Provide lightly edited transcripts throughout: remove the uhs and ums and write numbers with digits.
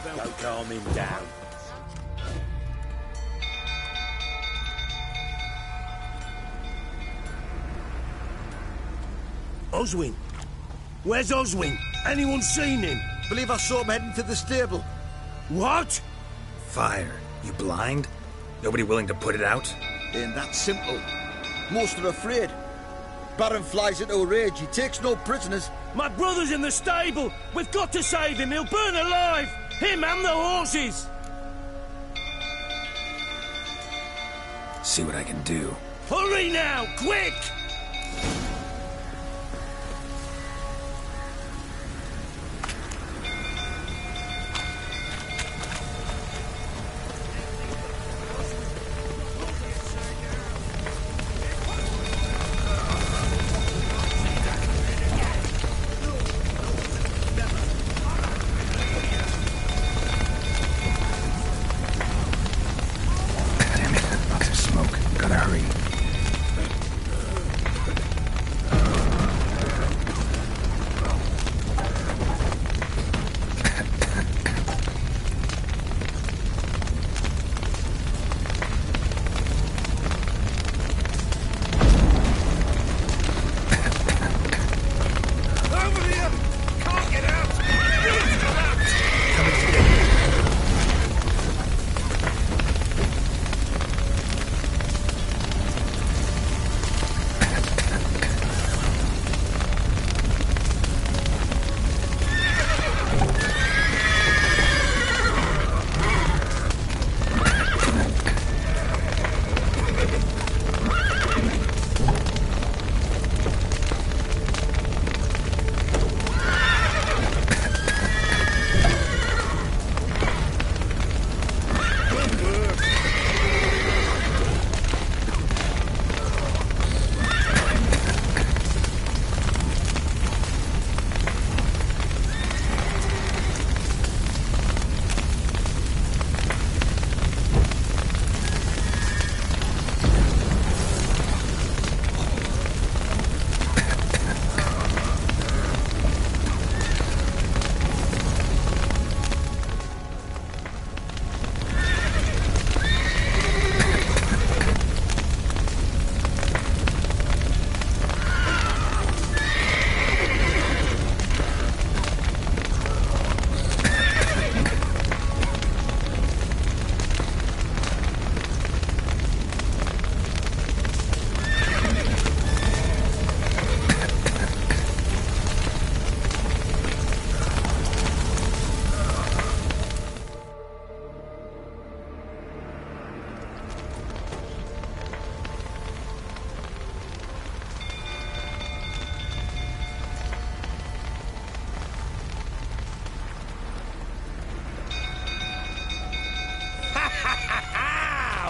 Go calm him down. Oswin? Where's Oswin? Anyone seen him? Believe I saw him heading to the stable. What? Fire. You blind? Nobody willing to put it out? Ain't that simple. Most are afraid. Baron flies into a rage. He takes no prisoners. My brother's in the stable. We've got to save him. He'll burn alive. Him and the horses. See what I can do. Hurry now, quick!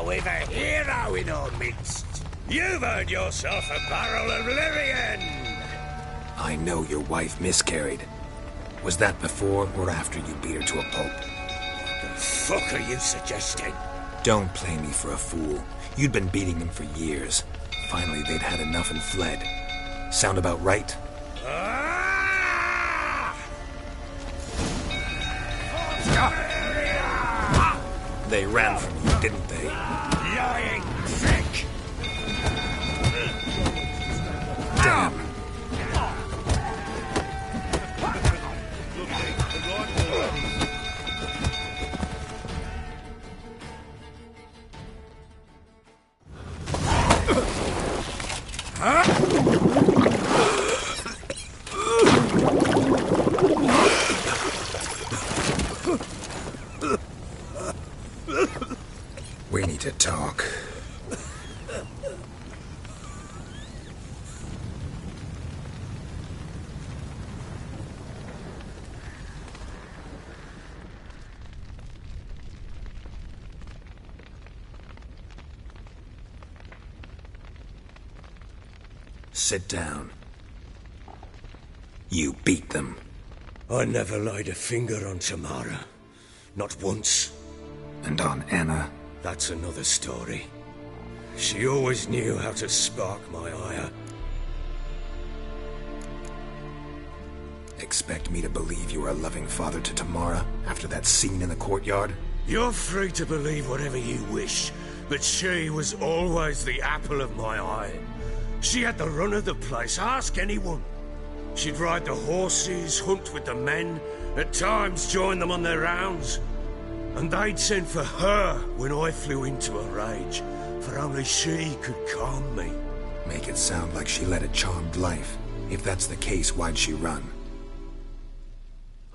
We've a hero in our midst. You've earned yourself a barrel of Lyrian. I know your wife miscarried. Was that before or after you beat her to a pulp? What the fuck are you suggesting? Don't play me for a fool. You'd been beating them for years. Finally, they'd had enough and fled. Sound about right? They ran from you, didn't they? Lying prick! Damn. We need to talk. Sit down. You beat them. I never laid a finger on Tamara. Not once. And on Anna? That's another story. She always knew how to spark my ire. Expect me to believe you are a loving father to Tamara after that scene in the courtyard? You're free to believe whatever you wish, but she was always the apple of my eye. She had the run of the place, ask anyone. She'd ride the horses, hunt with the men, at times join them on their rounds. And they'd send for her when I flew into a rage, for only she could calm me. Make it sound like she led a charmed life. If that's the case, why'd she run?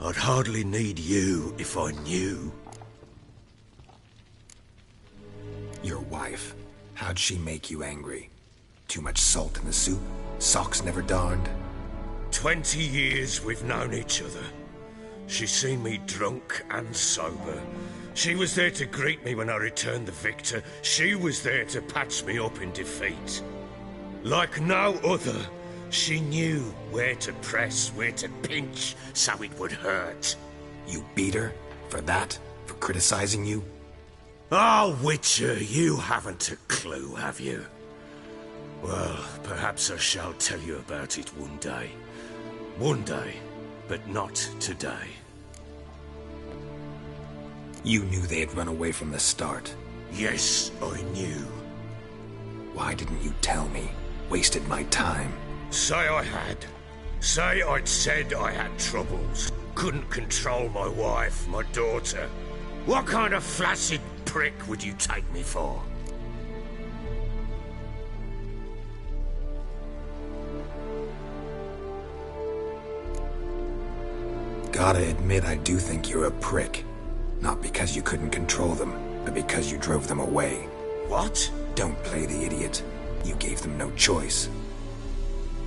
I'd hardly need you if I knew. Your wife. How'd she make you angry? Too much salt in the soup? Socks never darned? 20 years we've known each other. She's seen me drunk and sober. She was there to greet me when I returned the victor. She was there to patch me up in defeat. Like no other, she knew where to press, where to pinch, so it would hurt. You beat her? For that? For criticizing you? Oh, Witcher, you haven't a clue, have you? Well, perhaps I shall tell you about it one day. One day, but not today. You knew they had run away from the start. Yes, I knew. Why didn't you tell me? Wasted my time. Say I had. Say I'd said I had troubles. Couldn't control my wife, my daughter. What kind of flaccid prick would you take me for? Gotta admit, I do think you're a prick. Not because you couldn't control them, but because you drove them away. What? Don't play the idiot. You gave them no choice.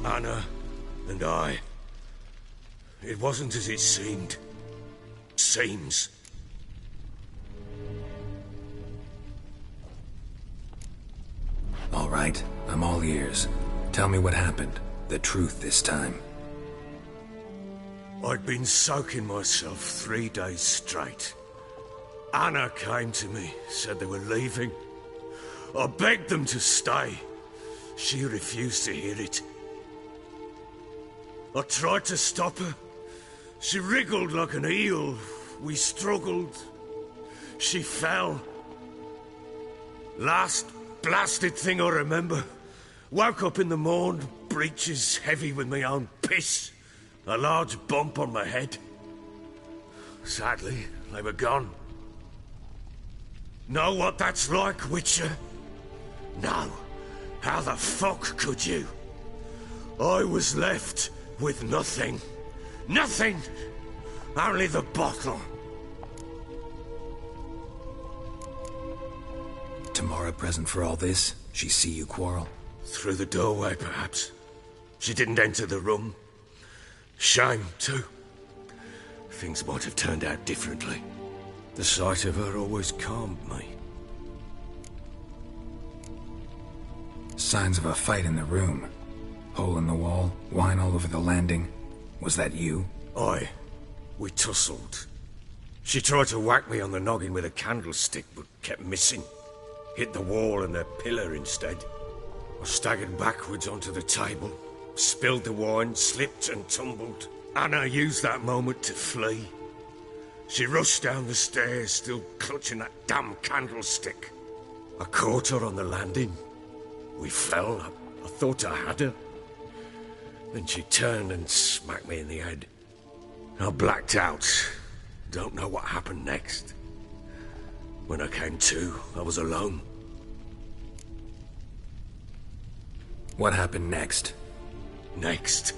Anna and I... It wasn't as it seemed. Seems. All right, I'm all ears. Tell me what happened. The truth this time. I'd been soaking myself 3 days straight. Anna came to me, said they were leaving. I begged them to stay. She refused to hear it. I tried to stop her. She wriggled like an eel. We struggled. She fell. Last blasted thing I remember. Woke up in the morn, breeches heavy with my own piss. A large bump on my head. Sadly, they were gone. Know what that's like, Witcher? No. How the fuck could you? I was left with nothing. Nothing! Only the bottle. Tamara present for all this? She see you quarrel? Through the doorway, perhaps. She didn't enter the room. Shame, too. Things might have turned out differently. The sight of her always calmed me. Signs of a fight in the room. Hole in the wall, wine all over the landing. Was that you? Aye. We tussled. She tried to whack me on the noggin with a candlestick, but kept missing. Hit the wall and a pillar instead. I staggered backwards onto the table, spilled the wine, slipped and tumbled. Anna used that moment to flee. She rushed down the stairs, still clutching that damn candlestick. I caught her on the landing. We fell. I thought I had her. Then she turned and smacked me in the head. I blacked out. Don't know what happened next. When I came to, I was alone. What happened next? Next?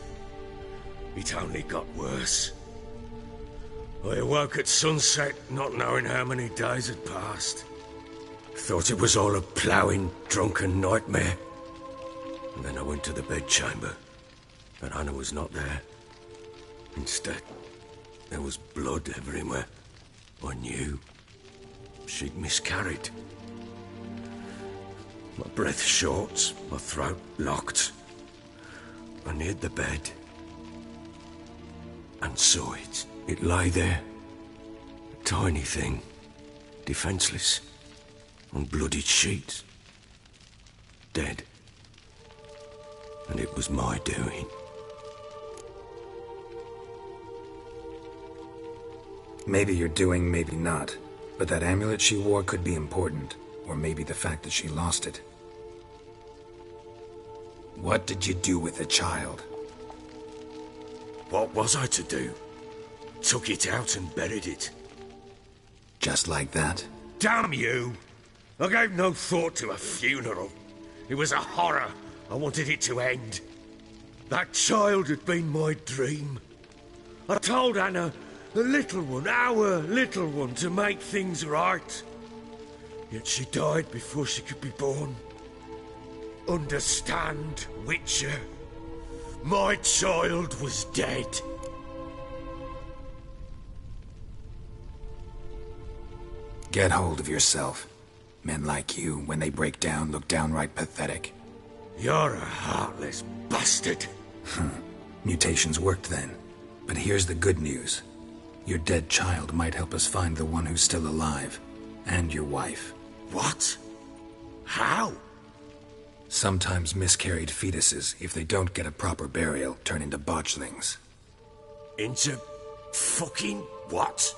It only got worse. I awoke at sunset, not knowing how many days had passed. Thought it was all a ploughing, drunken nightmare. And then I went to the bedchamber, and Anna was not there. Instead, there was blood everywhere. I knew she'd miscarried. My breath short, my throat locked. I neared the bed and saw it. It lay there, a tiny thing, defenseless, on bloodied sheets, dead. And it was my doing. Maybe you're doing, maybe not. But that amulet she wore could be important. Or maybe the fact that she lost it. What did you do with the child? What was I to do? Took it out and buried it. Just like that? Damn you! I gave no thought to a funeral. It was a horror. I wanted it to end. That child had been my dream. I told Anna, the little one, our little one, to make things right. Yet she died before she could be born. Understand, Witcher? My child was dead. Get hold of yourself. Men like you, when they break down, look downright pathetic. You're a heartless bastard. Mutations worked then. But here's the good news. Your dead child might help us find the one who's still alive. And your wife. What? How? Sometimes miscarried fetuses, if they don't get a proper burial, turn into botchlings. Into fucking what?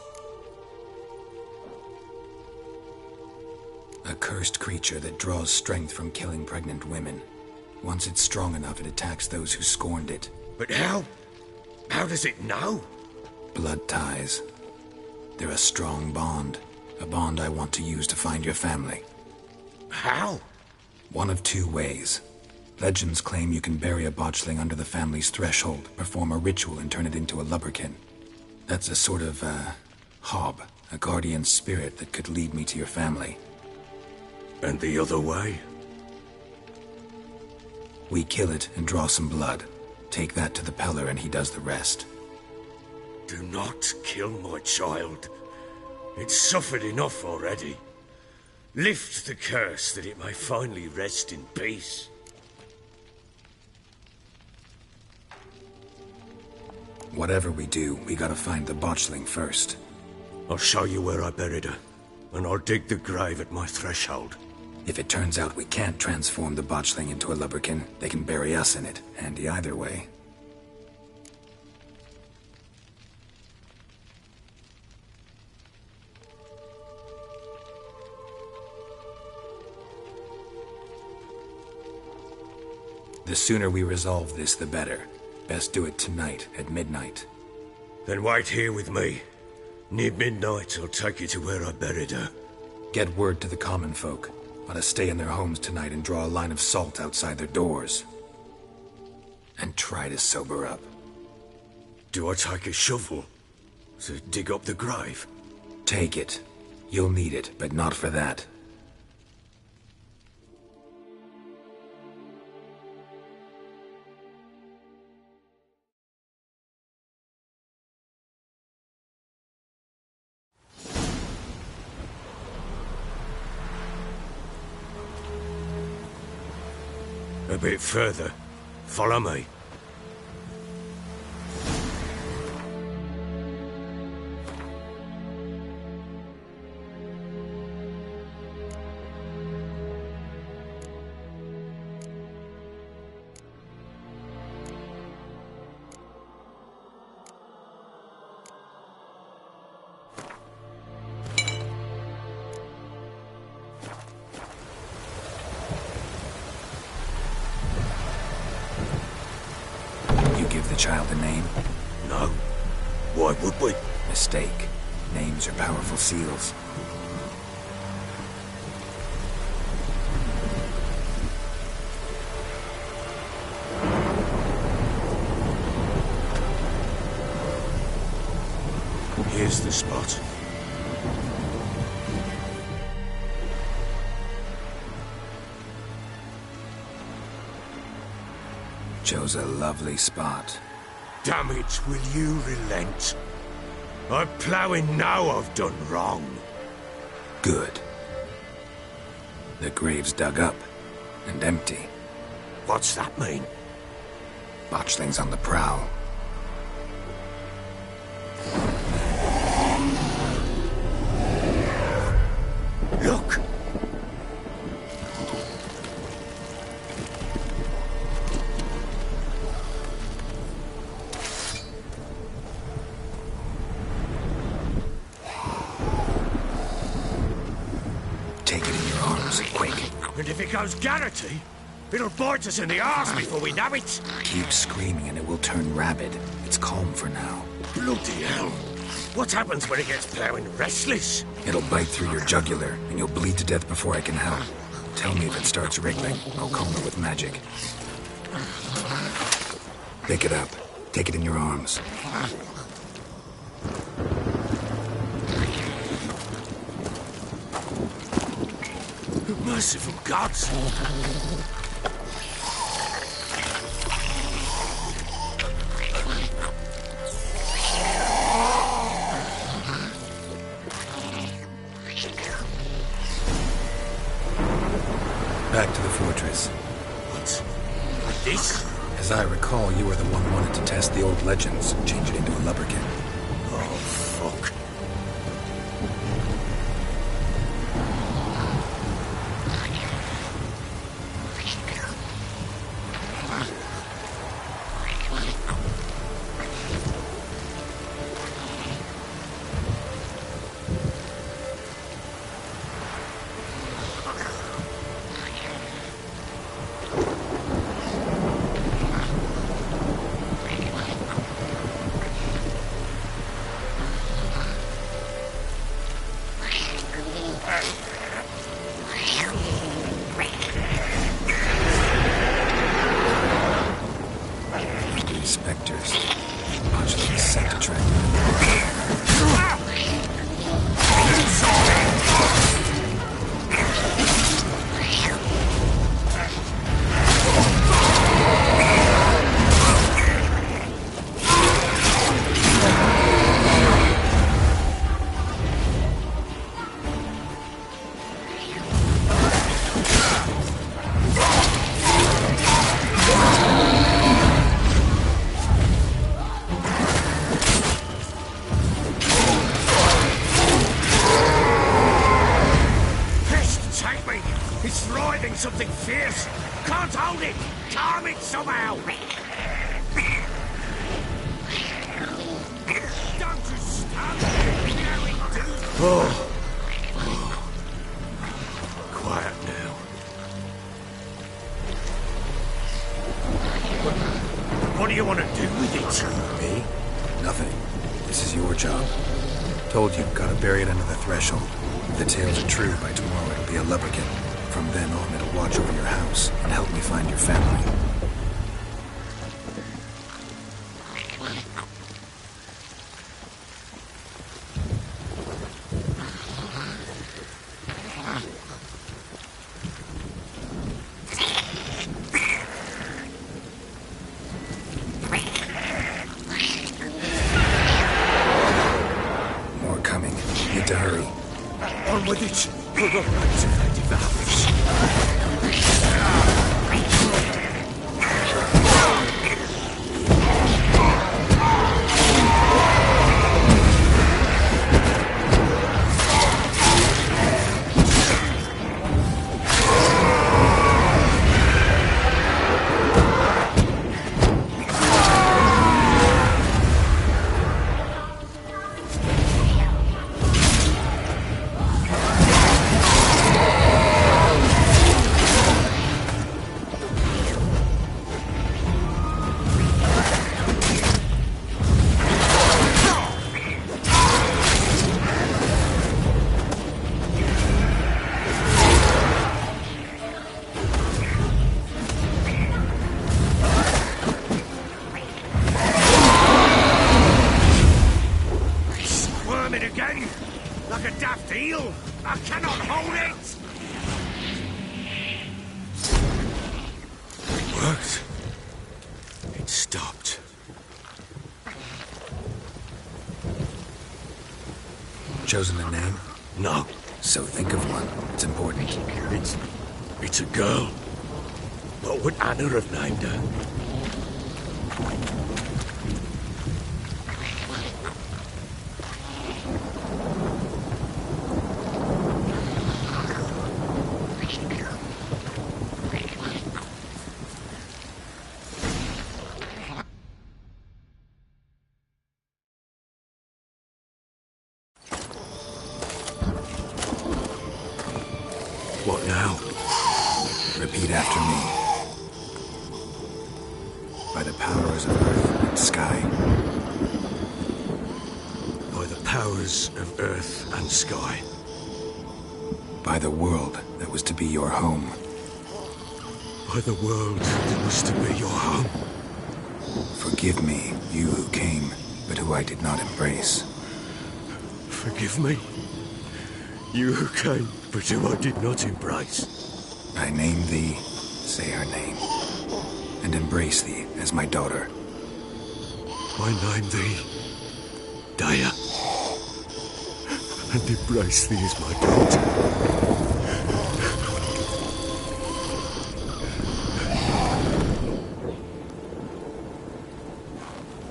A cursed creature that draws strength from killing pregnant women. Once it's strong enough, it attacks those who scorned it. But how? How does it know? Blood ties. They're a strong bond. A bond I want to use to find your family. How? One of two ways. Legends claim you can bury a botchling under the family's threshold, perform a ritual, and turn it into a lubberkin. That's a sort of, hob, a guardian spirit that could lead me to your family. And the other way? We kill it and draw some blood. Take that to the Peller and he does the rest. Do not kill my child. It's suffered enough already. Lift the curse that it may finally rest in peace. Whatever we do, we gotta find the botchling first. I'll show you where I buried her, and I'll dig the grave at my threshold. If it turns out we can't transform the botchling into a lubberkin, they can bury us in it. Handy either way. The sooner we resolve this, the better. Best do it tonight, at midnight. Then wait here with me. Near midnight, I'll take you to where I buried her. Get word to the common folk. Ought to stay in their homes tonight and draw a line of salt outside their doors. And try to sober up. Do I take a shovel to dig up the grave? Take it. You'll need it, but not for that. A bit further. Follow me. Give the child a name? No. Why would we? Mistake. Names are powerful seals. Here's the spot. Chose a lovely spot. Damn it, will you relent? I'm ploughing now I've done wrong. Good. The grave's dug up and empty. What's that mean? Botchling's on the prowl. Look! Take it in your arms, quick. And if it goes Garrity, it'll bite us in the arse before we know it. Keep screaming and it will turn rabid. It's calm for now. Bloody hell. What happens when it gets plowing restless? It'll bite through your jugular, and you'll bleed to death before I can help. Tell me if it starts wriggling. I'll calm it with magic. Pick it up. Take it in your arms. Merciful gods! Back to the fortress. What? This? As I recall, you were the one wanted to test the old legends, change it into a lubberkin. Oh, fuck. Spectres. Botchling set to track. Something fierce! Can't hold it! Calm it somehow! Don't you stand there! Oh. Quiet now. What do you want to do with it? Me? Nothing. This is your job. Told you, gotta bury it under the threshold. If the tales are true, by tomorrow it'll be a lubberkin. From then on, it'll watch over your house and help me find your family. More coming. Need to hurry. On with it! We're going to devour. Again, like a daft eel. I cannot hold it. It worked. It stopped. Chosen a name? No. So think of one. It's important. It's a girl. What would Anna have named her? What now? Repeat after me. By the powers of earth and sky. By the powers of earth and sky. By the world that was to be your home. By the world that was to be your home. Forgive me, you who came, but who I did not embrace. Forgive me. You who came, but who I did not embrace. I name thee, say her name, and embrace thee as my daughter. I name thee, Daya, and embrace thee as my daughter.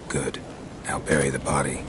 Good. Now bury the body.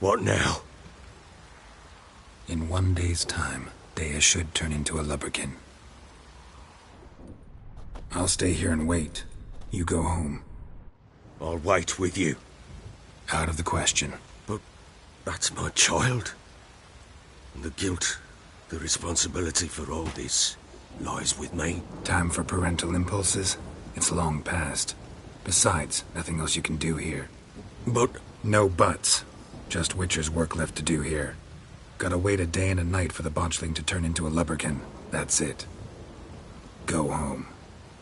What now? In 1 day's time, Daya should turn into a lubberkin. I'll stay here and wait. You go home. I'll wait with you. Out of the question. But that's my child. And the guilt, the responsibility for all this lies with me. Time for parental impulses? It's long past. Besides, nothing else you can do here. But No buts. Just Witcher's work left to do here. Gotta wait a day and a night for the botchling to turn into a lubberkin. That's it. Go home.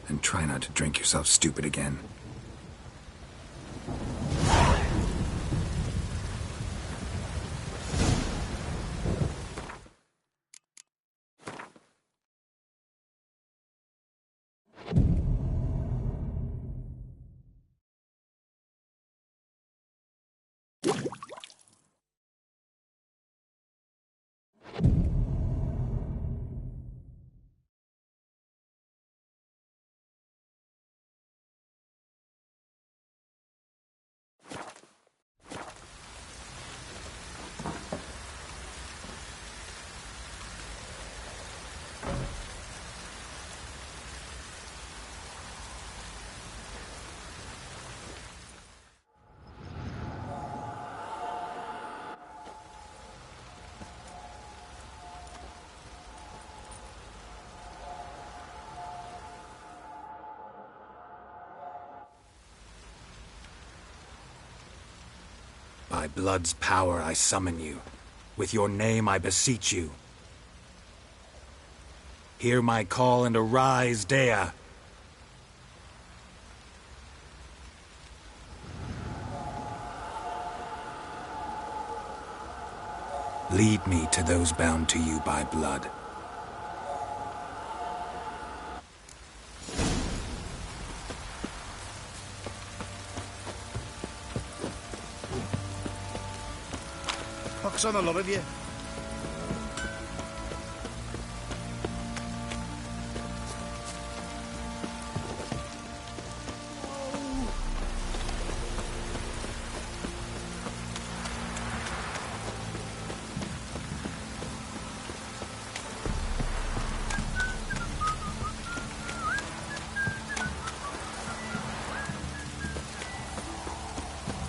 And try not to drink yourself stupid again. By blood's power I summon you. With your name I beseech you. Hear my call and arise, Daya. Lead me to those bound to you by blood. Pox on a lot of you.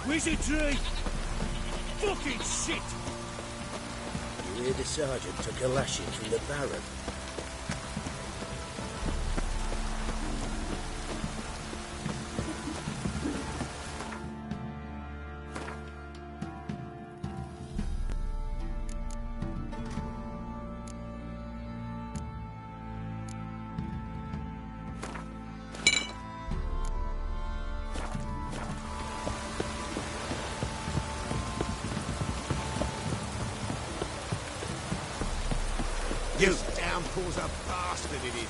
Wizardry! Fucking shit! You hear the sergeant took a lashing from the Baron? You downpour's a bastard, it is.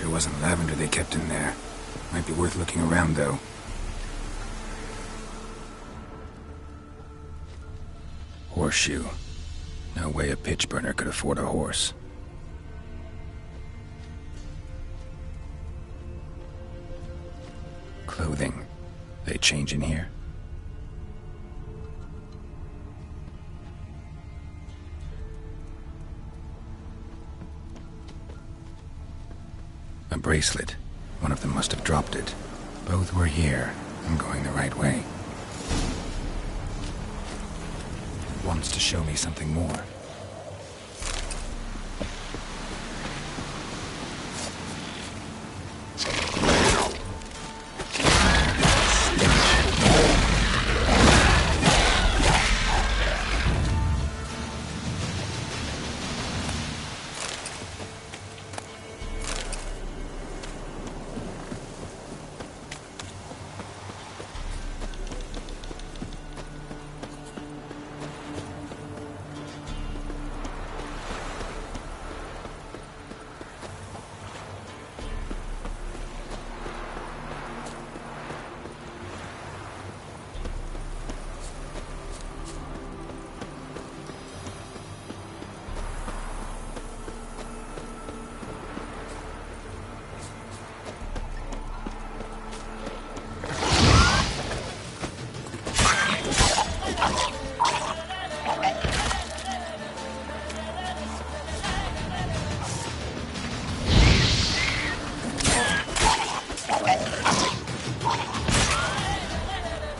Sure wasn't lavender they kept in there. Might be worth looking around, though. Horseshoe. No way a pitch burner could afford a horse. Clothing. They change in here? A bracelet. One of them must have dropped it. Both were here. I'm going the right way. It wants to show me something more.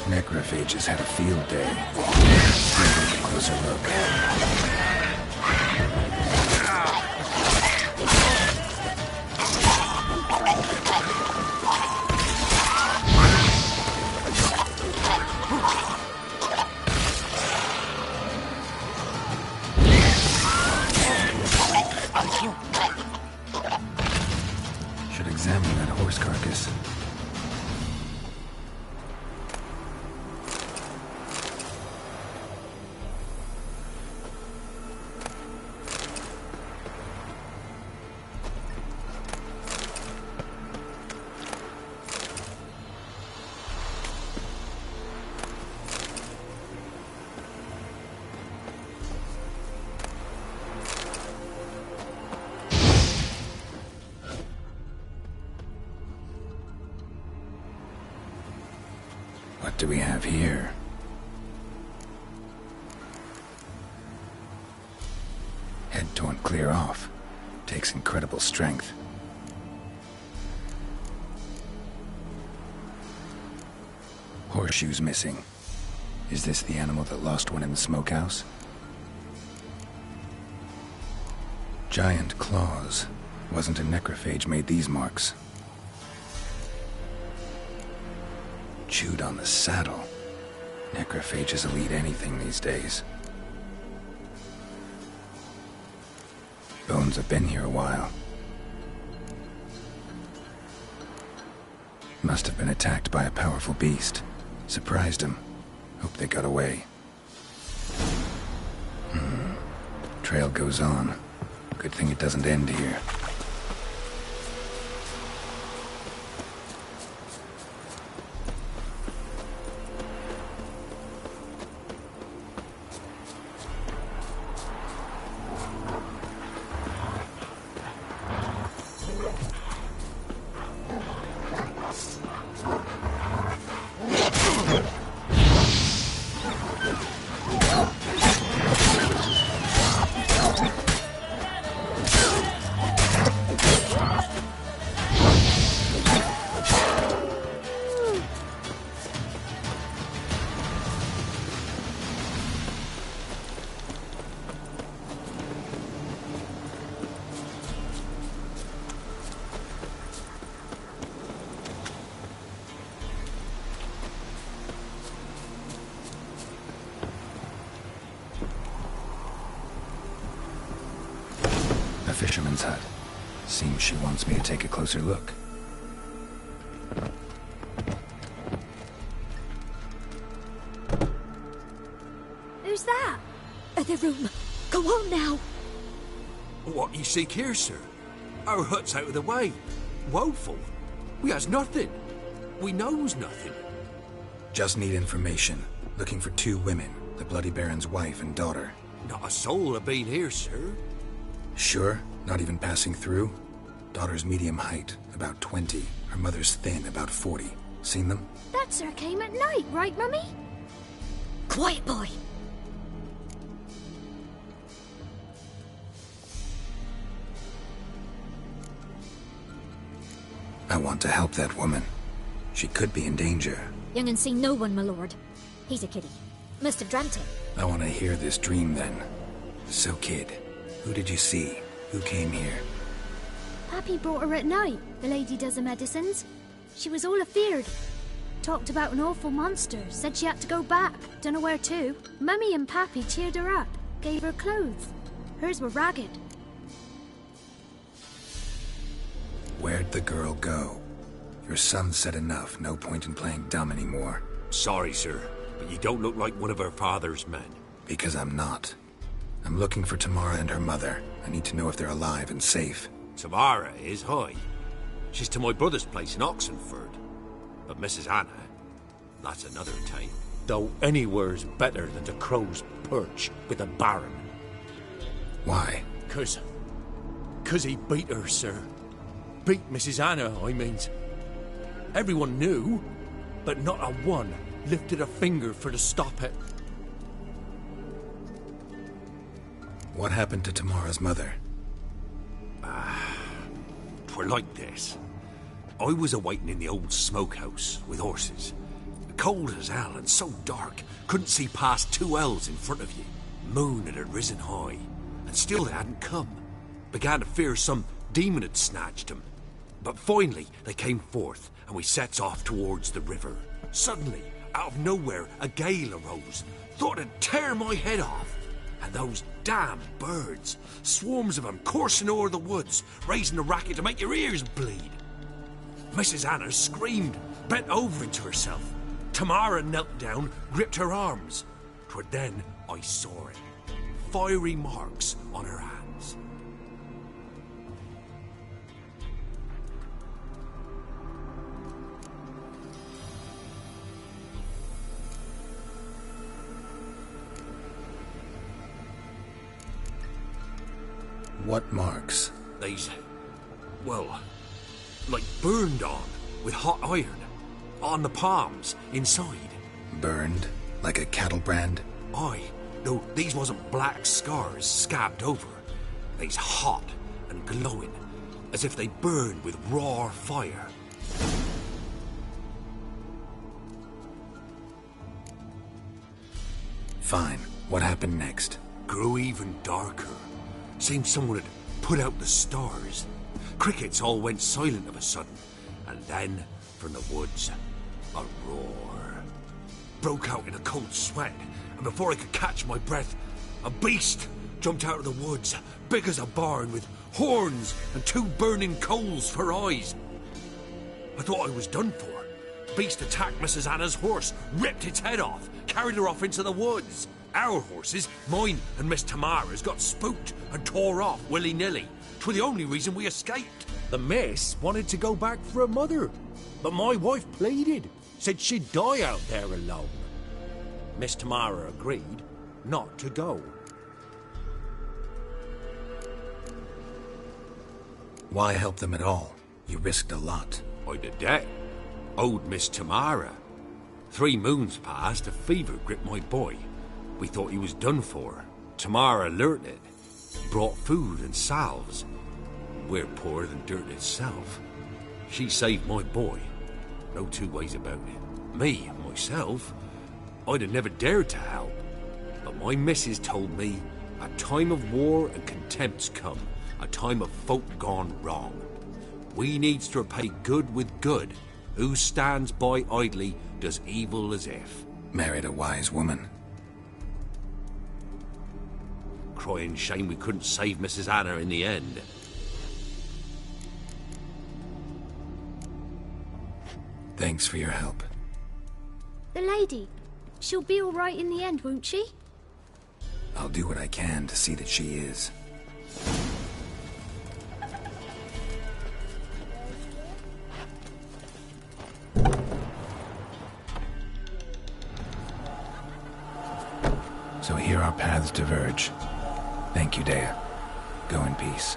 Necrophages had a field day. Let's take a closer look. Should examine that horse carcass. What do we have here? Head torn clear off. Takes incredible strength. Horseshoes missing. Is this the animal that lost one in the smokehouse? Giant claws. Wasn't a necrophage made these marks. Chewed on the saddle. Necrophages will eat anything these days. Bones have been here a while. Must have been attacked by a powerful beast. Surprised him. Hope they got away. Trail goes on. Good thing it doesn't end here. A fisherman's hut. Seems she wants me to take a closer look. Who's that? The room. Go on now. What you seek here, sir? Our hut's out of the way. Woeful? We has nothing. We knows nothing. Just need information. Looking for 2 women, the Bloody Baron's wife and daughter. Not a soul have been here, sir. Sure? Not even passing through? Daughter's medium height, about 20. Her mother's thin, about 40. Seen them? That sir came at night, right, Mummy? Quiet, boy. I want to help that woman. She could be in danger. Young and seen no one, my lord. He's a kiddie. Must have dreamt it. I want to hear this dream then. So, kid, who did you see? Who came here? Pappy brought her at night. The lady does the medicines. She was all afeared. Talked about an awful monster. Said she had to go back. Dunno where to. Mummy and Pappy cheered her up. Gave her clothes. Hers were ragged. Where'd the girl go? Your son said enough. No point in playing dumb anymore. Sorry, sir, but you don't look like one of her father's men. Because I'm not. I'm looking for Tamara and her mother. I need to know if they're alive and safe. Tamara is high. She's to my brother's place in Oxenford. But Mrs. Anna, that's another time. Though anywhere's better than the Crow's Perch with the Baron. Why? 'Cause he beat her, sir. Beat Mrs. Anna, I means. Everyone knew, but not a one lifted a finger for to stop it. What happened to Tamara's mother? 'Twere like this. I was awaiting in the old smokehouse with horses. Cold as hell and so dark, couldn't see past 2 ells in front of you. Moon had risen high, and still they hadn't come. Began to fear some demon had snatched them. But finally they came forth, and we sets off towards the river. Suddenly, out of nowhere, a gale arose. Thought it'd tear my head off. And those damn birds, swarms of them coursing o'er the woods, raising a racket to make your ears bleed. Mrs. Anna screamed, bent over into herself. Tamara knelt down, gripped her arms. 'Twere then I saw it. Fiery marks on her hands. What marks? They's, well, like burned on with hot iron. On the palms, inside. Burned? Like a cattle brand? Aye, though these wasn't black scars scabbed over. They's hot and glowing, as if they burned with raw fire. Fine. What happened next? Grew even darker. Seemed someone had put out the stars. Crickets all went silent of a sudden, and then, from the woods, a roar. Broke out in a cold sweat, and before I could catch my breath, a beast jumped out of the woods, big as a barn, with horns and 2 burning coals for eyes. I thought I was done for. The beast attacked Mrs. Anna's horse, ripped its head off, carried her off into the woods. Our horses, mine and Miss Tamara's, got spooked and tore off willy-nilly. 'Twere the only reason we escaped. The miss wanted to go back for her mother, but my wife pleaded, said she'd die out there alone. Miss Tamara agreed not to go. Why help them at all? You risked a lot. I'd a debt. Owed Miss Tamara. 3 moons passed, a fever gripped my boy. We thought he was done for. Tamara learnt it. Brought food and salves. We're poorer than dirt itself. She saved my boy. No 2 ways about it. Me, myself, I'd have never dared to help. But my missus told me a time of war and contempt's come. A time of folk gone wrong. We needs to repay good with good. Who stands by idly does evil as if. Married a wise woman. Crying shame we couldn't save Mrs. Anna in the end. Thanks for your help. The lady. She'll be all right in the end, won't she? I'll do what I can to see that she is. So here our paths diverge. Thank you, Dea. Go in peace.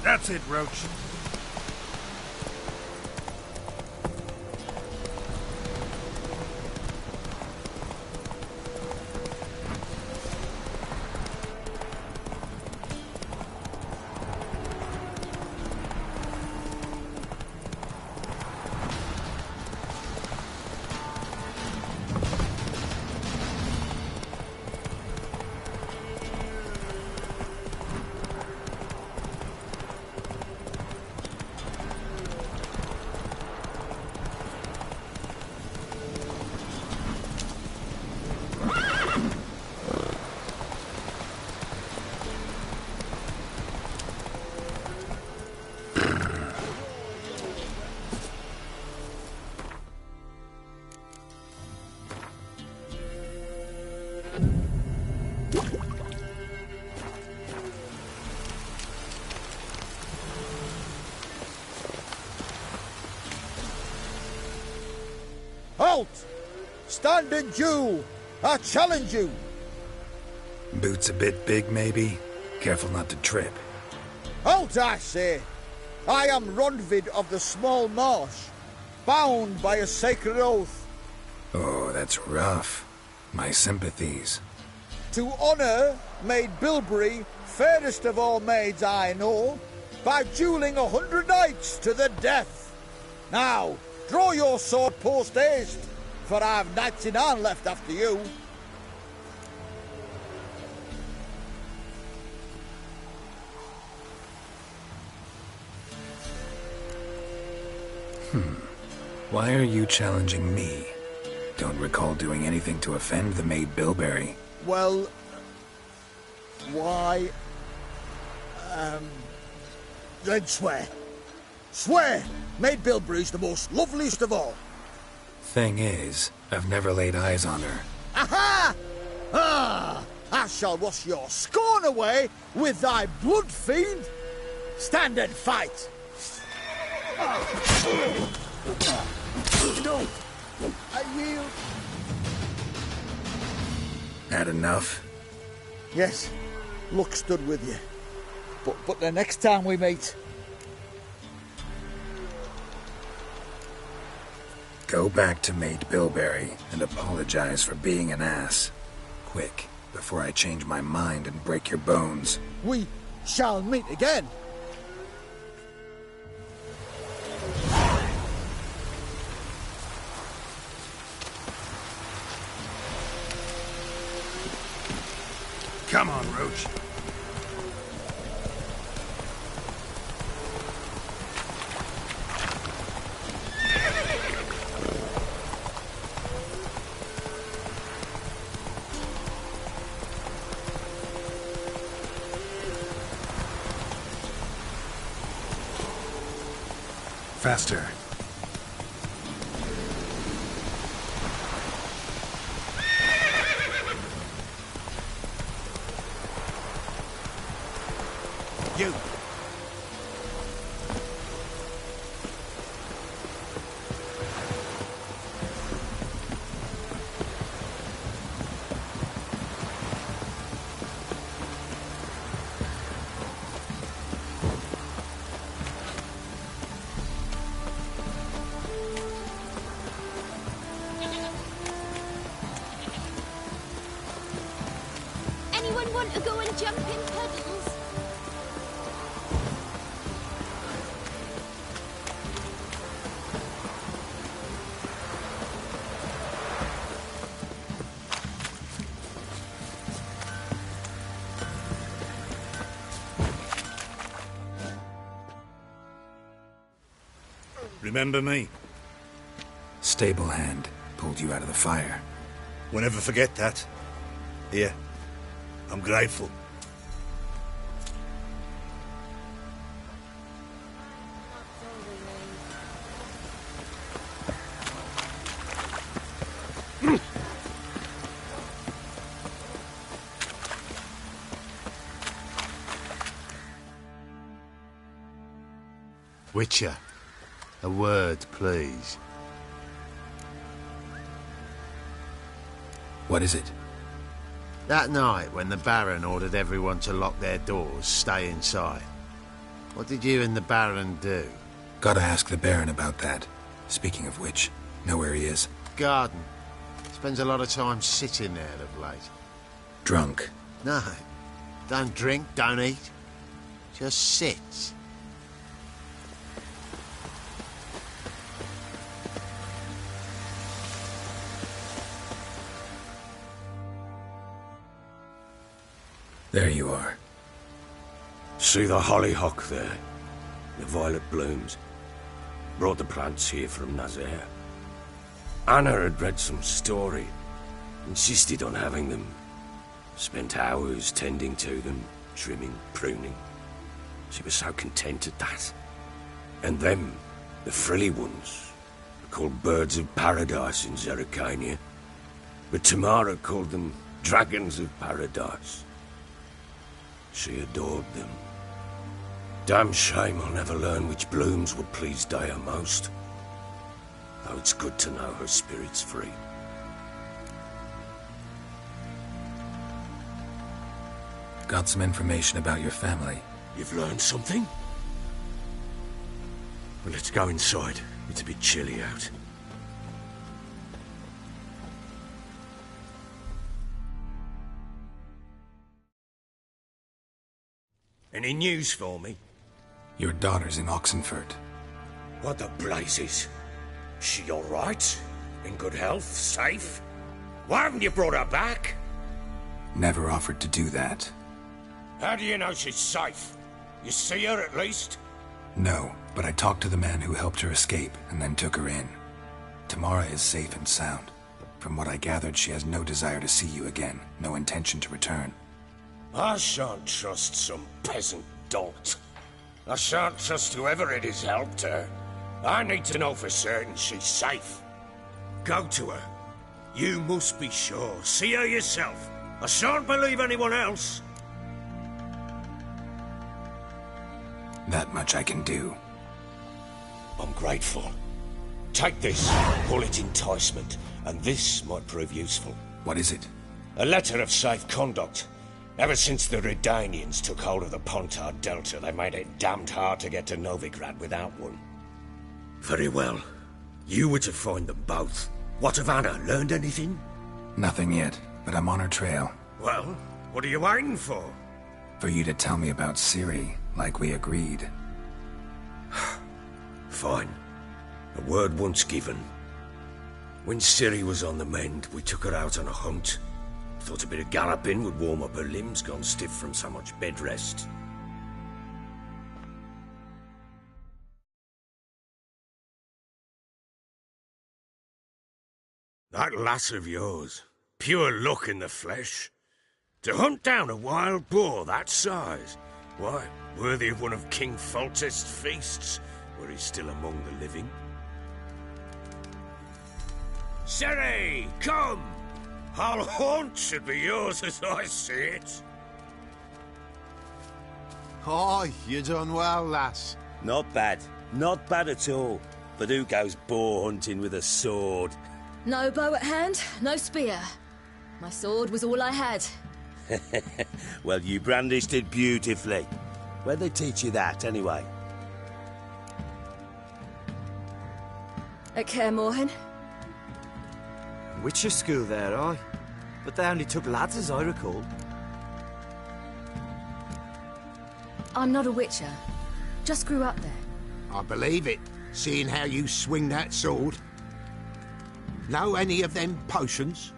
That's it, Roach. Halt! Stand and due! I challenge you! Boots a bit big, maybe? Careful not to trip. Halt, I say! I am Ronvid of the Small Marsh, bound by a sacred oath. Oh, that's rough. My sympathies. To honour Maid Bilberry, fairest of all maids I know, by duelling 100 knights to the death. Now, draw your sword post haste, for I've knights in hand left after you. Why are you challenging me? Don't recall doing anything to offend the Maid Bilberry. Well, why... then swear. Swear! Maid Bilberry's the most loveliest of all. Thing is, I've never laid eyes on her. Aha! Ah! I shall wash your scorn away with thy blood, fiend! Stand and fight! No! I yield. Had enough? Yes, luck stood with you. But the next time we meet... Go back to Maid Bilberry and apologize for being an ass. Quick, before I change my mind and break your bones. We shall meet again. Come on, Roach. Faster. You. Anyone want to go and jump in puddles? Remember me? Stable hand pulled you out of the fire. We'll never forget that. Here, I'm grateful. Witcher, a word, please. What is it? That night, when the Baron ordered everyone to lock their doors, stay inside, what did you and the Baron do? Gotta ask the Baron about that. Speaking of which, know where he is? Garden. Spends a lot of time sitting there of late. Drunk. No. Don't drink, don't eat. Just sits. There you are. See the hollyhock there? The violet blooms. Brought the plants here from Nazaire. Anna had read some story. Insisted on having them. Spent hours tending to them, trimming, pruning. She was so content at that. And them, the frilly ones, are called birds of paradise in Zerrikania. But Tamara called them dragons of paradise. She adored them. Damn shame I'll never learn which blooms would please Daya most. Though it's good to know her spirit's free. Got some information about your family. You've learned something? Well, let's go inside. It's a bit chilly out. Any news for me? Your daughter's in Oxenfurt. What the blazes? She all right? In good health? Safe? Why haven't you brought her back? Never offered to do that. How do you know she's safe? You see her at least? No, but I talked to the man who helped her escape and then took her in. Tamara is safe and sound. From what I gathered, she has no desire to see you again, no intention to return. I shan't trust some peasant dolt. I shan't trust whoever it is helped her. I need to know for certain she's safe. Go to her. You must be sure. See her yourself. I shan't believe anyone else. That much I can do. I'm grateful. Take this. Call it enticement. And this might prove useful. What is it? A letter of safe conduct. Ever since the Redanians took hold of the Pontar Delta, they made it damned hard to get to Novigrad without one. Very well. You were to find them both. What of Anna? Learned anything? Nothing yet, but I'm on her trail. Well, what are you waiting for? For you to tell me about Ciri, like we agreed. Fine. A word once given. When Ciri was on the mend, we took her out on a hunt. Thought a bit of galloping would warm up her limbs, gone stiff from so much bed rest. That lass of yours, pure luck in the flesh. To hunt down a wild boar that size, why, worthy of one of King Foltest's feasts, where he's still among the living. Ciri, come! Our haunt should be yours as I see it. Oh, you done well, lass. Not bad. Not bad at all. But who goes boar hunting with a sword? No bow at hand, no spear. My sword was all I had. Well, you brandished it beautifully. Where'd they teach you that, anyway? At Kaer Morhen. Witcher school there, aye. But they only took lads, as I recall. I'm not a witcher. Just grew up there. I believe it, seeing how you swing that sword. Know any of them potions?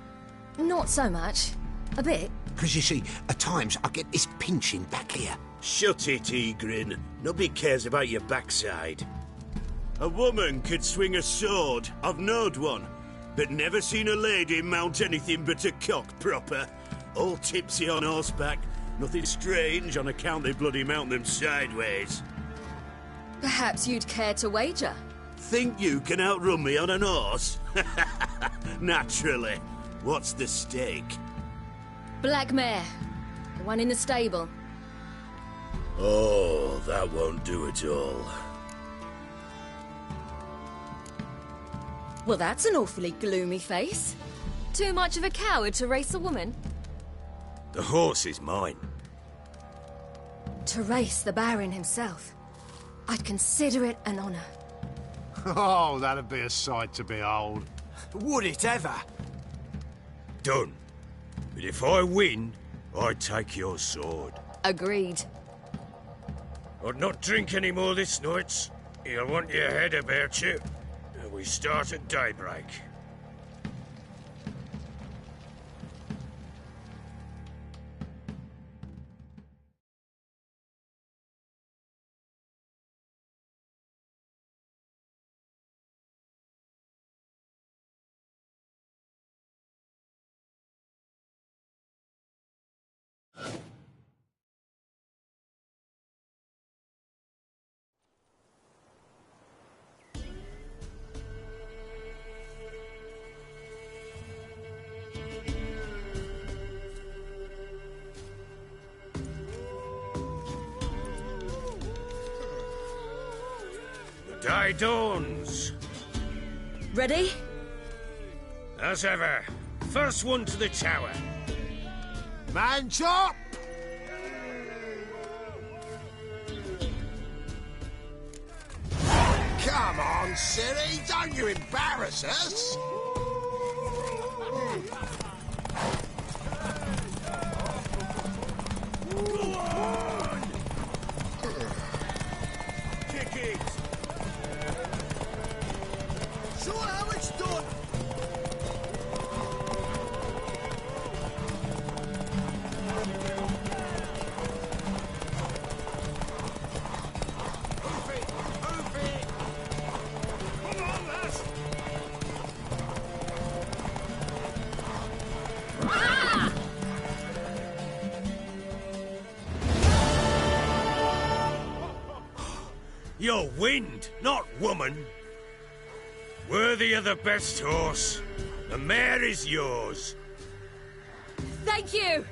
Not so much. A bit. Because you see, at times I get this pinching back here. Shut it, Egrin. Nobody cares about your backside. A woman could swing a sword. I've knowed one. But never seen a lady mount anything but a cock proper. All tipsy on horseback. Nothing strange on account they bloody mount them sideways. Perhaps you'd care to wager? Think you can outrun me on an horse? Naturally. What's the stake? Black mare. The one in the stable. Oh, that won't do at all. Well, that's an awfully gloomy face. Too much of a coward to race a woman? The horse is mine. To race the Baron himself. I'd consider it an honor. Oh, that'd be a sight to behold. Would it ever? Done. But if I win, I take your sword. Agreed. I'd not drink any more this night. You'll want your head about you. We start at daybreak. Day dawns. Ready? As ever. First one to the tower. Man chop! Come on, Ciri, don't you embarrass us! Go on! Kick it! Show how it's done! Move it! Move it! Come on, lass! Ah! You're wind, not woman. Worthy of the best horse. The mare is yours. Thank you!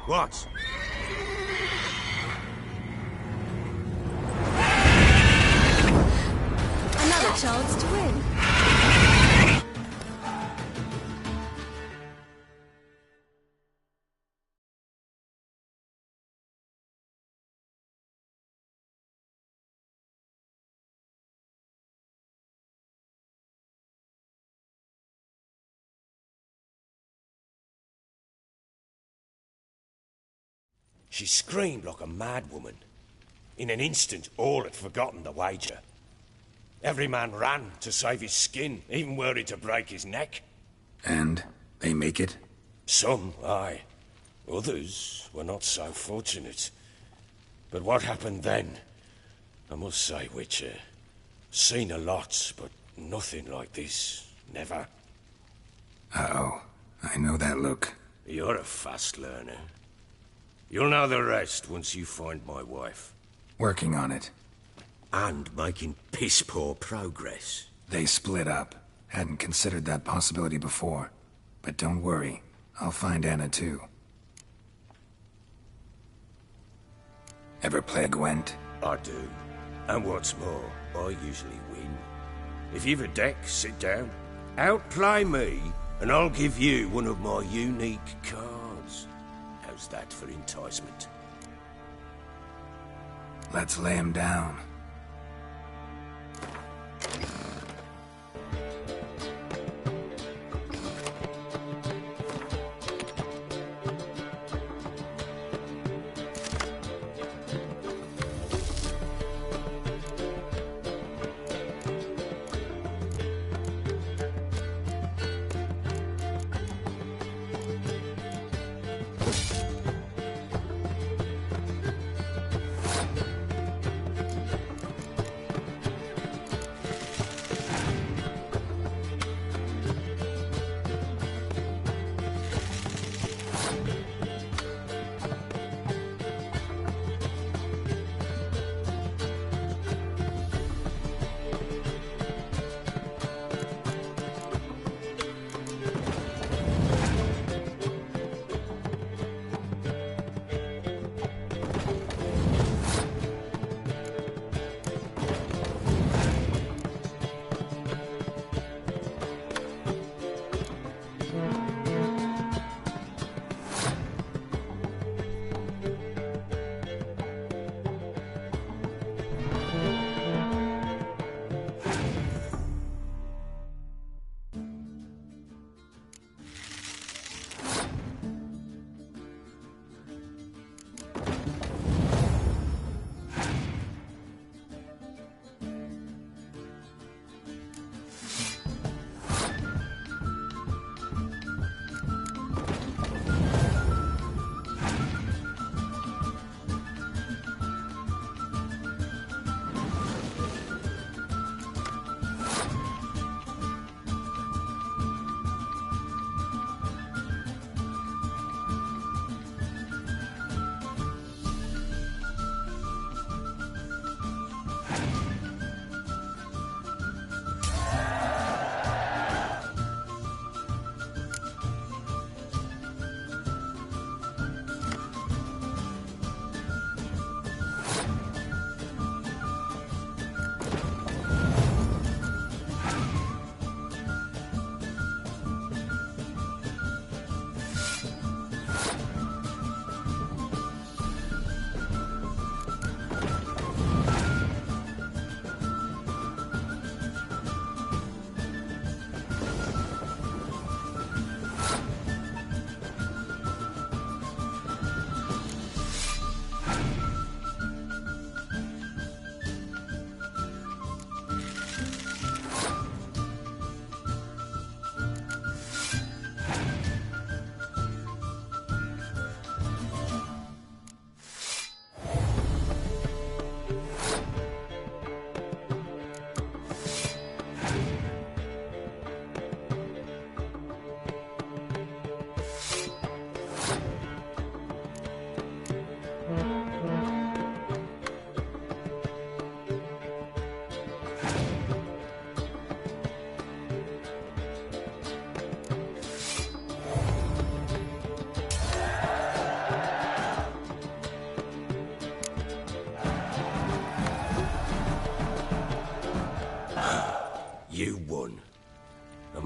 What? Another chance to win. She screamed like a mad woman. In an instant, all had forgotten the wager. Every man ran to save his skin, even were it to break his neck. And they make it? Some, aye. Others were not so fortunate. But what happened then? I must say, Witcher, seen a lot, but nothing like this. Never. Uh-oh. I know that look. You're a fast learner. You'll know the rest once you find my wife. Working on it. And making piss-poor progress. They split up. Hadn't considered that possibility before. But don't worry. I'll find Anna too. Ever play Gwent? I do. And what's more, I usually win. If you've a deck, sit down. Outplay me, and I'll give you one of my unique cards. How's that for enticement? Let's lay him down.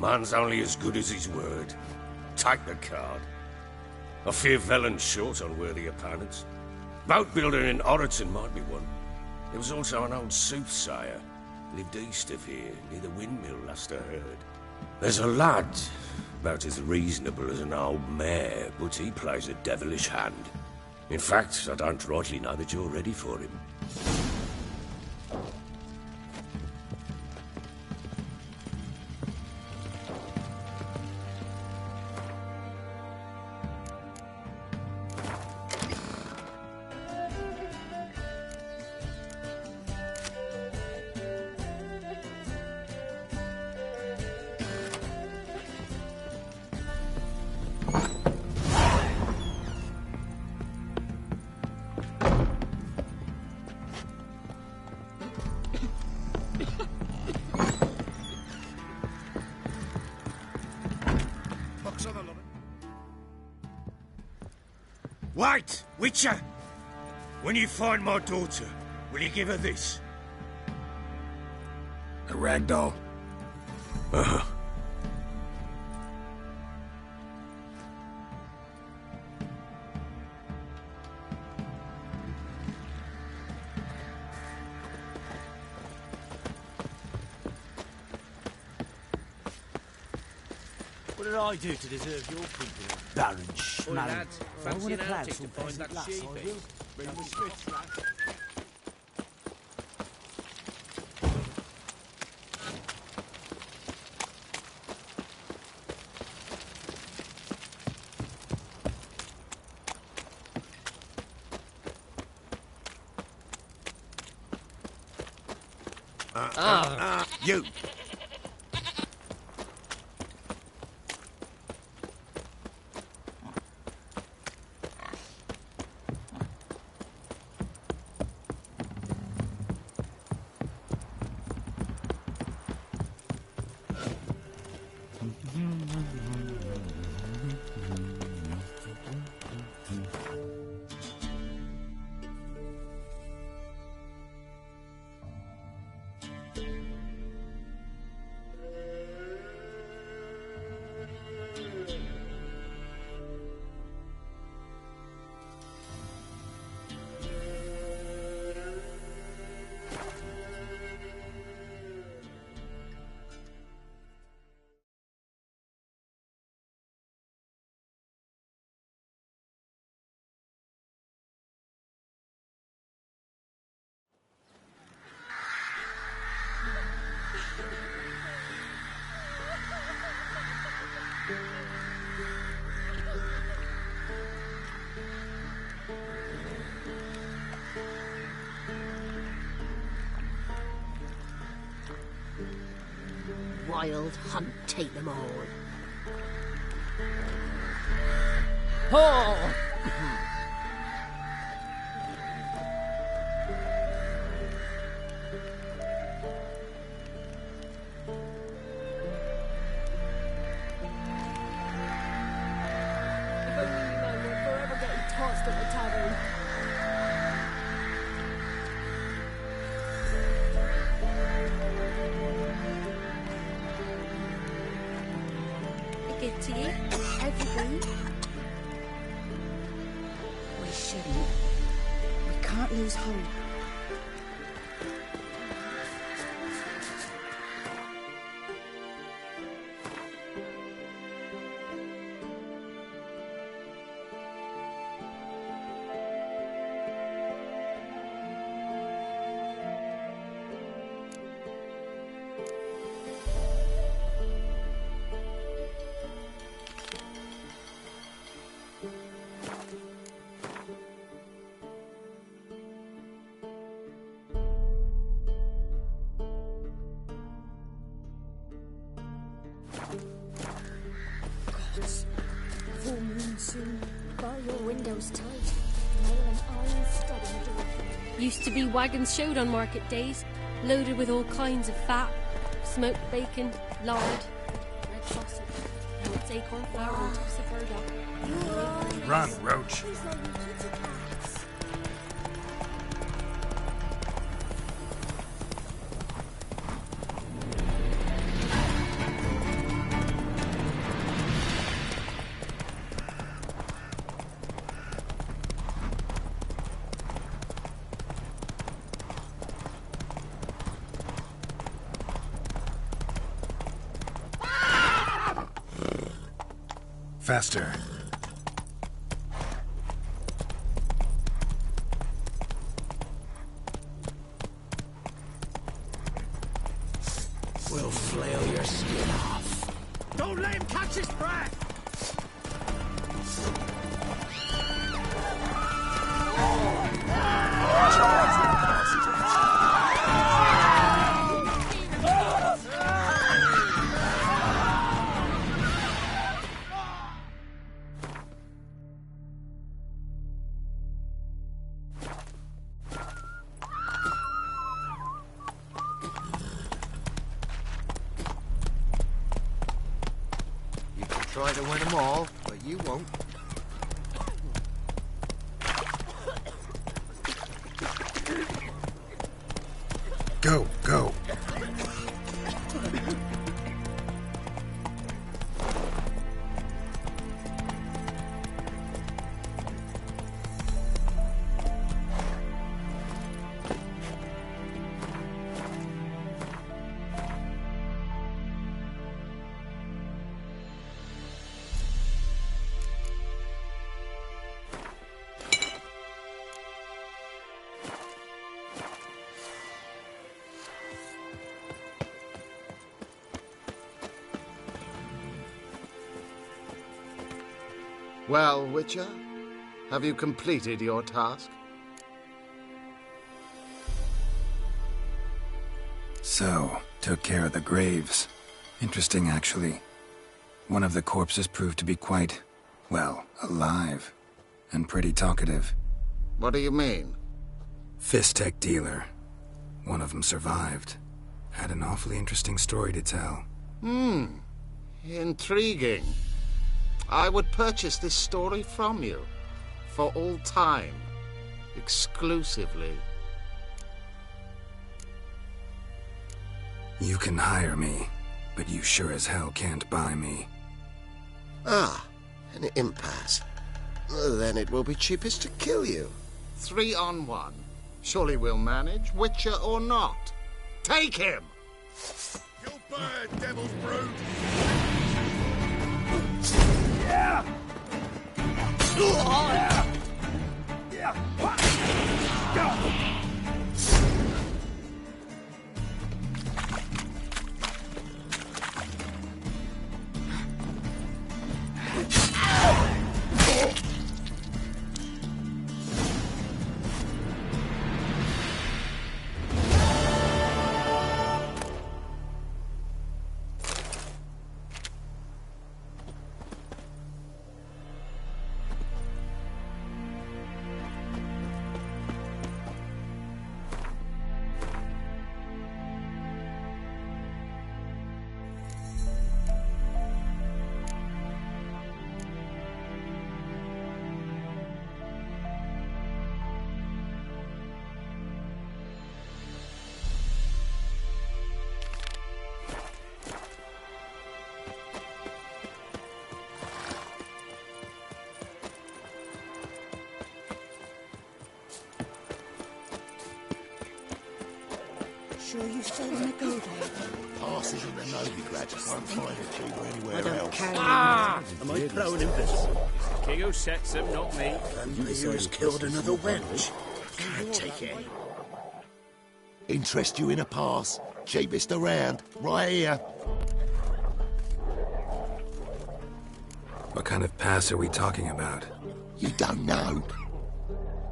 man's only as good as his word. Take the card. I fear Velen's short on worthy opponents. Boat builder in Oroton might be one. There was also an old soothsayer. Lived east of here, near the windmill, last I heard. There's a lad, about as reasonable as an old mare, but he plays a devilish hand. In fact, I don't rightly know that you're ready for him. Wait, Witcher! When you find my daughter, will you give her this? A rag doll. Uh-huh. What did I do to deserve your company, Baron Schmarren? lads, fancy an outing to find that sheepy. Bring the switch, lad. You! Wild hunt take them all. Oh! If only you know we're forever getting tossed at the tavern. Give to you. Everything. We shouldn't. We can't lose hope. Full moon soon. Bar your windows tight. Nail an iron stud in the door. Used to be wagons showed on market days, loaded with all kinds of fat, smoked bacon, lard, red sausage. Now it's acorn flour and toss of burdock. Run, Roach. Faster. We'll flail your skin off. Don't let him catch his breath! Try to win them all, but you won't. Go, go. Well, Witcher, have you completed your task? So, took care of the graves. Interesting, actually. One of the corpses proved to be quite, well, alive. And pretty talkative. What do you mean? Fistech dealer. One of them survived. Had an awfully interesting story to tell. Intriguing. I would purchase this story from you. For all time. Exclusively. You can hire me, but you sure as hell can't buy me. Ah, an impasse. Then it will be cheapest to kill you. 3 on 1. Surely we'll manage, Witcher or not. Take him! You bird, devil's brood! Yeah! Sure you still want to go there? Passes in the Novigrad just won't find a cheaper anywhere I don't else. carry Am I throwing him this? King who sets him, not me. You has killed another wench. Can't take it. Interest you in a pass? Cheapest around, right here. What kind of pass are we talking about? You don't know.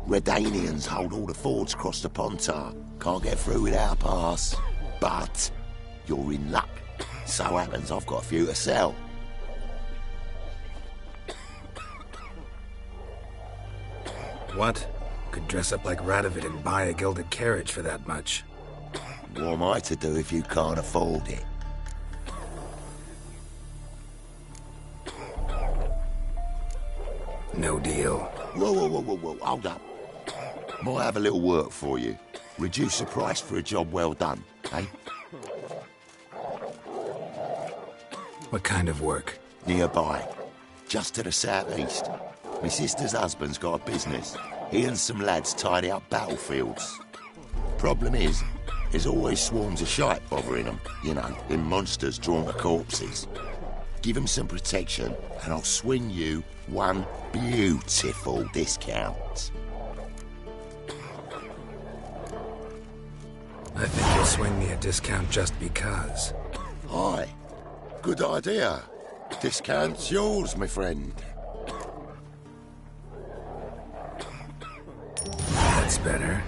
Redanians hold all the fords across the Pontar. Can't get through without a pass. But you're in luck. So happens I've got a few to sell. What? Could dress up like Radovid and buy a gilded carriage for that much. What am I to do if you can't afford it? No deal. Whoa, hold up. Might have a little work for you. Reduce the price for a job well done, eh? What kind of work? Nearby. Just to the southeast. My sister's husband's got a business. He and some lads tidy up battlefields. Problem is, there's always swarms of shite bothering them. You know, them monsters drawn to corpses. give him some protection, and I'll swing you one beautiful discount. I think you'll swing me a discount just because. Aye, good idea. Discount's yours, my friend. That's better.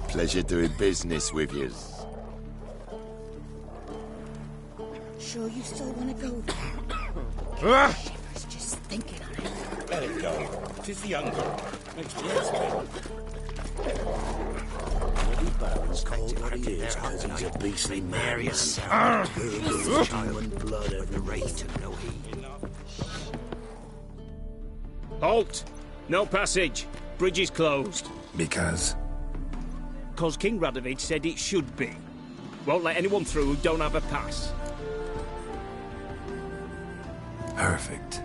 Pleasure doing business with you. Sure you still want to go Ah! Shivers just thinking on it. Let it go. Tis the young girl. Makes me hesitate. Bloody Baron's called what he is because he's a beastly man. Human blood every right to no heed. Halt! No passage. Bridge is closed. Because? Because King Radovid said it should be. Won't let anyone through who don't have a pass. Perfect.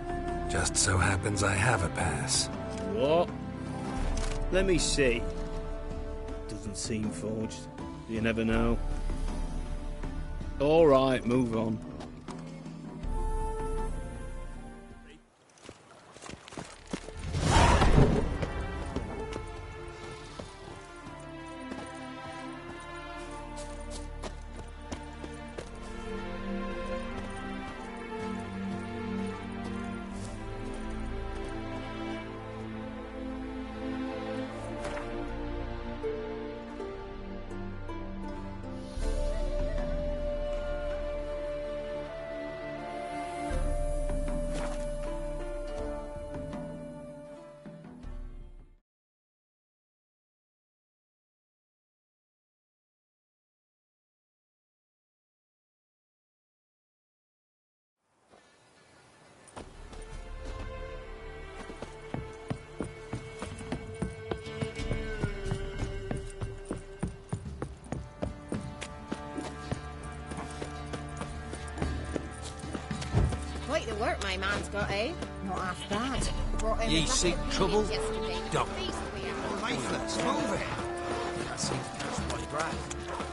Just so happens I have a pass. What? Let me see. Doesn't seem forged. You never know. All right, move on. Quite the work my man's got, eh? Not half bad. Brought in Ye with seek nothing trouble? yesterday. Don't. Basically, I'm Lifeless, move it. I see that's my brand.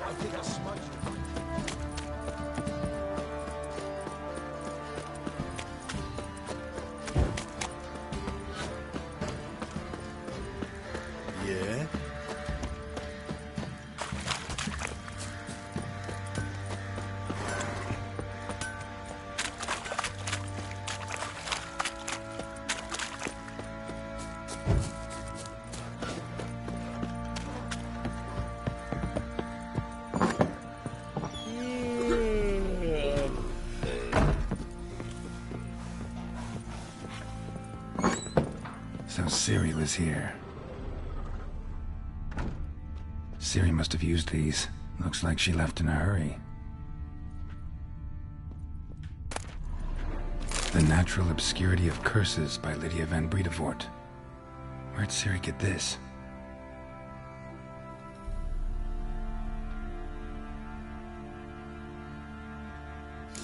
I think I'll smudge it. Yeah? So Ciri was here. Ciri must have used these. Looks like she left in a hurry. The Natural Obscurity of Curses by Lydia van Bredevoort. Where'd Ciri get this?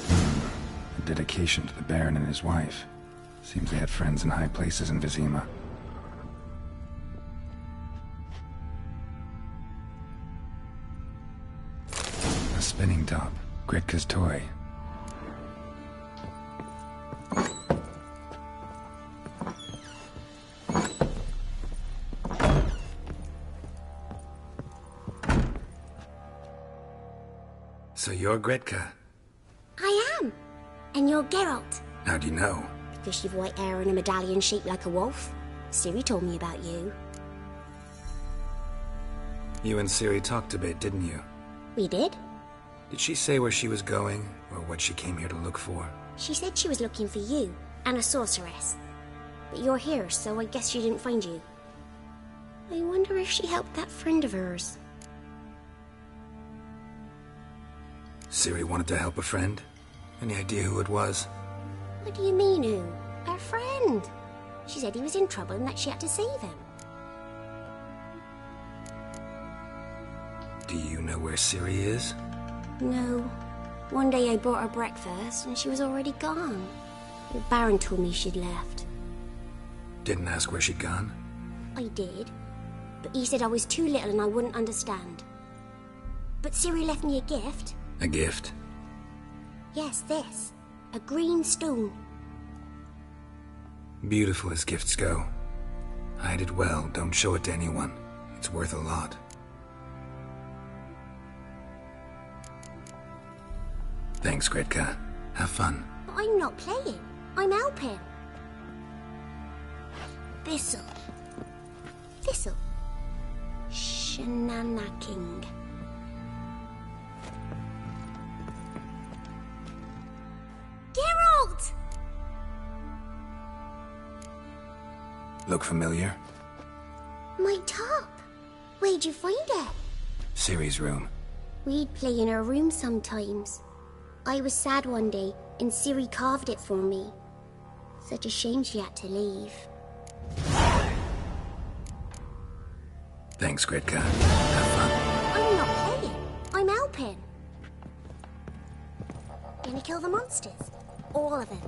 A dedication to the Baron and his wife. Seems they had friends in high places in Vizima. A spinning top. Gretka's toy. So you're Gretka. I am. And you're Geralt. How do you know? Because you've white hair and a medallion shaped like a wolf. Ciri told me about you. You and Ciri talked a bit, didn't you? We did. Did she say where she was going, or what she came here to look for? She said she was looking for you, and a sorceress. But you're here, so I guess she didn't find you. I wonder if she helped that friend of hers. Ciri wanted to help a friend? Any idea who it was? What do you mean, who? Her friend. She said he was in trouble and that she had to save him. Do you know where Ciri is? No. One day I brought her breakfast and she was already gone. The Baron told me she'd left. Didn't ask where she'd gone? I did. But he said I was too little and I wouldn't understand. But Ciri left me a gift. A gift? Yes, this. A green stone. Beautiful as gifts go. Hide it well, don't show it to anyone. It's worth a lot. Thanks, Gretka. Have fun. But I'm not playing. I'm helping. Thistle. Thistle. Shenanaking. Geralt! Look familiar? My top. Where'd you find it? Ciri's room. We'd play in her room sometimes. I was sad one day, and Ciri carved it for me. Such a shame she had to leave. Thanks, Gretka. Have fun. I'm not playing. I'm helping. Gonna kill the monsters. All of them.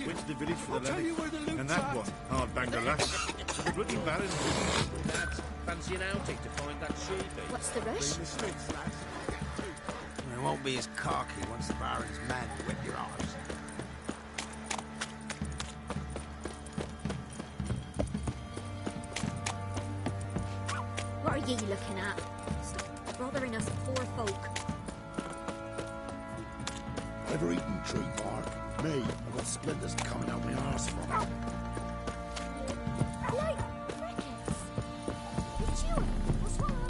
Went to the village for the levy. And that one, hard banged a lass. The bloody baron. Lads, fancy an outing to find that sheepy? What's the rush? The streets, lads. It won't be as cocky once the Baron's mad to whip your arse. What are ye looking at? Stop bothering us poor folk. Ever eaten tree bark? Me, I've got splinters coming out my arse from it. Like, Ricketts. It's you. What's wrong?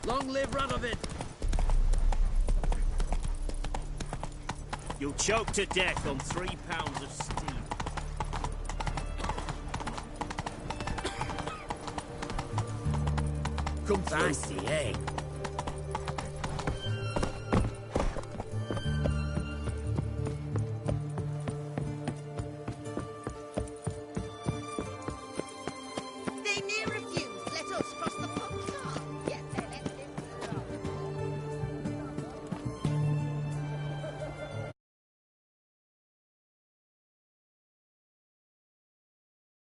Long live Radovid! You'll choke to death on 3 pounds of steam. come through. Fancy, eh?